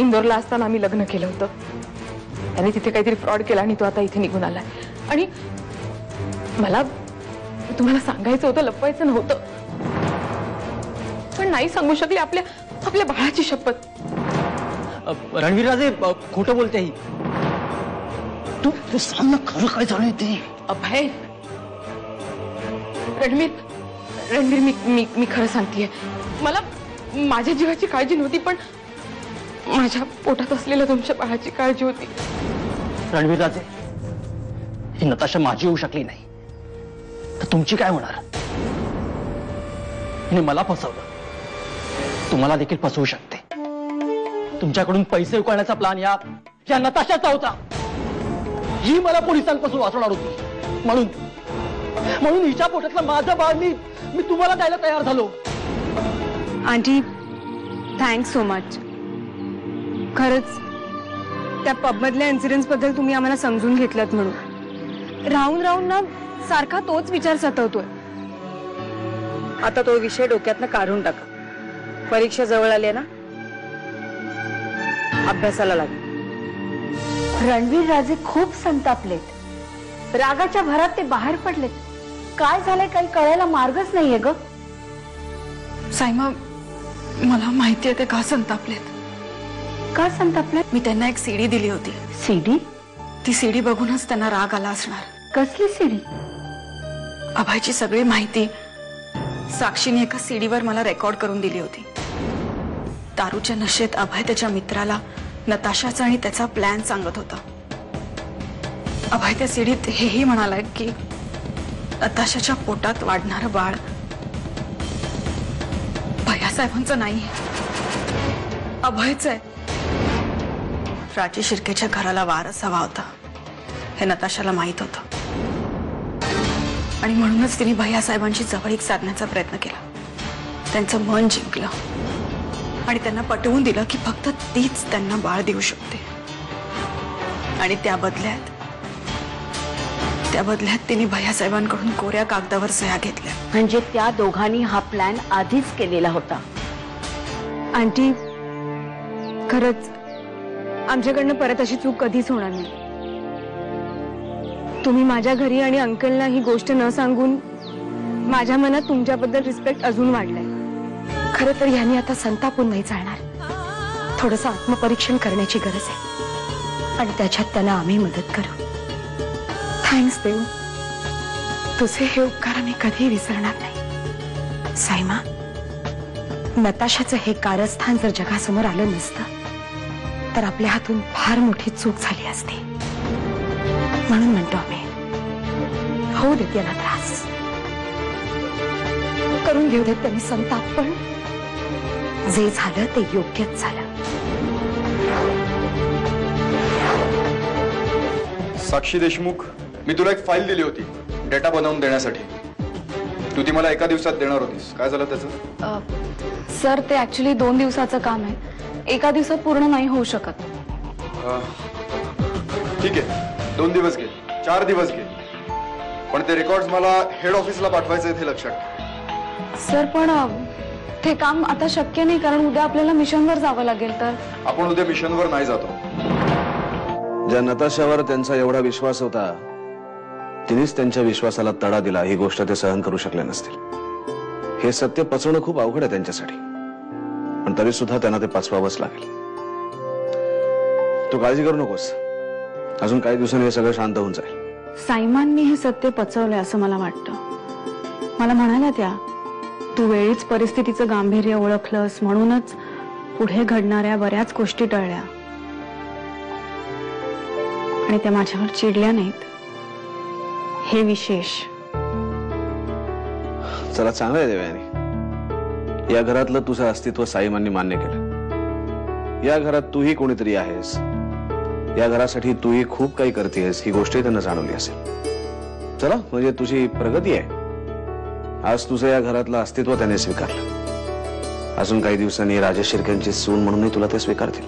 इंदोरला असताना आम्ही लग्न केलं होतं. त्याने तिथे काहीतरी फ्रॉड केला आणि तो आता इथे निघून आलाय. आणि मला तुम्हाला सांगायचं होतं, लपवायचं नव्हतं, पण नाही सांगू शकले. आपल्या बाळाची शपथ. रणवीर राजे खोटं बोलते ही. तू सांग ना खरं काय झालंय ते. अभय, रणवीर मी खरं सांगतेय. मला माझ्या जीवाची काळजी नव्हती, पण माझ्या पोटात असलेल्या तुमच्या बाळाची काळजी होती. रणवीर राजे, ही नताशा माझी होऊ शकली नाही तर तुमची काय होणार? हिने मला फसवलं, तुम्हाला देखील फसवू शकते. तुमच्याकडून पैसे उकळण्याचा प्लान या नताशाचा होता. ही मला पोलिसांपासून वाचवणार होती. म्हणून हिच्या पोटातलं माझं बाळ मी तुम्हाला द्यायला तयार झालो. Aunty, thanks so much. खरंच त्या पबमधल्या इन्सिडेंट्स बद्दल तुम्ही आम्हाला समजून घेतलात म्हणून. राहून ना सारखा तोच विचार सतवतोय. आता तो विषय डोक्यातनं काढून टाका. परीक्षा जवळ आली आहे ना, अभ्यासाला लागेल. रणवीर राजे खूप संतापलेत. रागाच्या भरात ते बाहेर पडलेत. काय झालंय काही कळायला मार्गच नाहीये ग. सायमा, मला माहिती आहे ते का संतापलेत. का संतापलेत? मी त्यांना एक सीडी दिली होती. सीडी? ती सीडी बघूनच त्यांना राग आला असणार. कसली सीडी? अभयची सगळी माहिती साक्षीने एका सीडीवर मला रेकॉर्ड करून दिली होती. दारूच्या नशेत अभय त्याच्या मित्राला नताशाचा आणि त्याचा प्लॅन सांगत होता. अभय त्या सीडीत हेही म्हणालाय की नताशाच्या पोटात वाढणारं बाळ भैयासाहेबांचं नाही, अभयच आहे. राजे शिर्केच्या घराला वारस हवा होता हे नताशाला माहित होतं. आणि म्हणूनच तिने भैयासाहेबांची जवळीक साधण्याचा प्रयत्न केला. त्यांचं मन जिंकलं आणि त्यांना पटवून दिलं की फक्त तीच त्यांना बाळ देऊ शकते. आणि त्या बदल्यात तिने भैयासाहेबांकडून कोऱ्या कागदावर सह्या घेतल्या. म्हणजे त्या दोघांनी हा प्लॅन आधीच केलेला होता. आंटी, खरंच आमच्याकडनं परत अशी चूक कधीच होणार नाही. तुम्ही माझ्या घरी आणि अंकलला ही गोष्ट न सांगून माझ्या मनात तुमच्याबद्दल रिस्पेक्ट अजून वाढलाय. खरं तर यांनी आता संतापून नाही चालणार. थोडंसं आत्मपरीक्षण करण्याची गरज आहे आणि त्याच्यात त्यांना आम्ही मदत करू. थँक्स देव, तुझे हे उपकार मी कधी विसरणार नाही. सायमा, नताशाचं हे कारस्थान जर जगासमोर आलं नसतं तर आपल्या हातून फार मोठी चूक झाली असती. म्हणून म्हणतो आम्ही, होऊ देत यांना त्रास, करून घेऊ देत त्यांनी संताप, पण जे झालं ते योग्यच झालं. साक्षी देशमुख, मी तुला एक फाईल दिली होती डेटा बनवून देण्यासाठी. तू ती मला एका दिवसात देणार होतीस. काय झालं त्याचं? सर, ते ऍक्च्युली 2 दिवसाचं काम आहे. एका दिवसात पूर्ण नाही होऊ शकत. ठीक आहे, 2 दिवस घे, 4 दिवस घे, पण ते रेकॉर्ड्स मला हेड ऑफिसला पाठवायचे आहेत हे लक्षात ठेव. सर, पण ते काम आता शक्य नाही, कारण उद्या आपल्याला मिशनवर जावं लागेल. तर आपण उद्या मिशनवर नाही जातो. ज्या नताशावर त्यांचा एवढा विश्वास होता तिनेच त्यांच्या विश्वासाला तडा दिला. ही गोष्ट ते सहन करू शकले नसतील. हे सत्य पचवणं खूप अवघड आहे त्यांच्यासाठी, पण तरी सुद्धा त्यांना ते पचवावंच लागेल. तू काळजी करू नकोस, अजून काही दिवसांनी हे सगळं शांत होऊन जाईल. सायमांनी हे सत्य पचवलंय असं मला वाटतं. मला म्हणाल्या त्या, तू वेळीच परिस्थितीचं गांभीर्य ओळखलंस म्हणूनच पुढे घडणाऱ्या बऱ्याच गोष्टी टळल्या आणि त्या माझ्यावर चिडल्या नाहीत. हे विशेष. चला, चांगलं आहे देवयानी. या घरातलं तुझं अस्तित्व साईमांनी मान्य केलं. या घरात तूही कोणीतरी आहेस. या घरासाठी तूही खूप काही करतेस ही गोष्टही त्यांना जाणवली असेल. चला, म्हणजे तुझी प्रगती आहे. आज तुझं या घरातलं अस्तित्व त्याने स्वीकारलं. अजून काही दिवसांनी राजे शिर्केंची सून म्हणूनही तुला ते स्वीकारतील.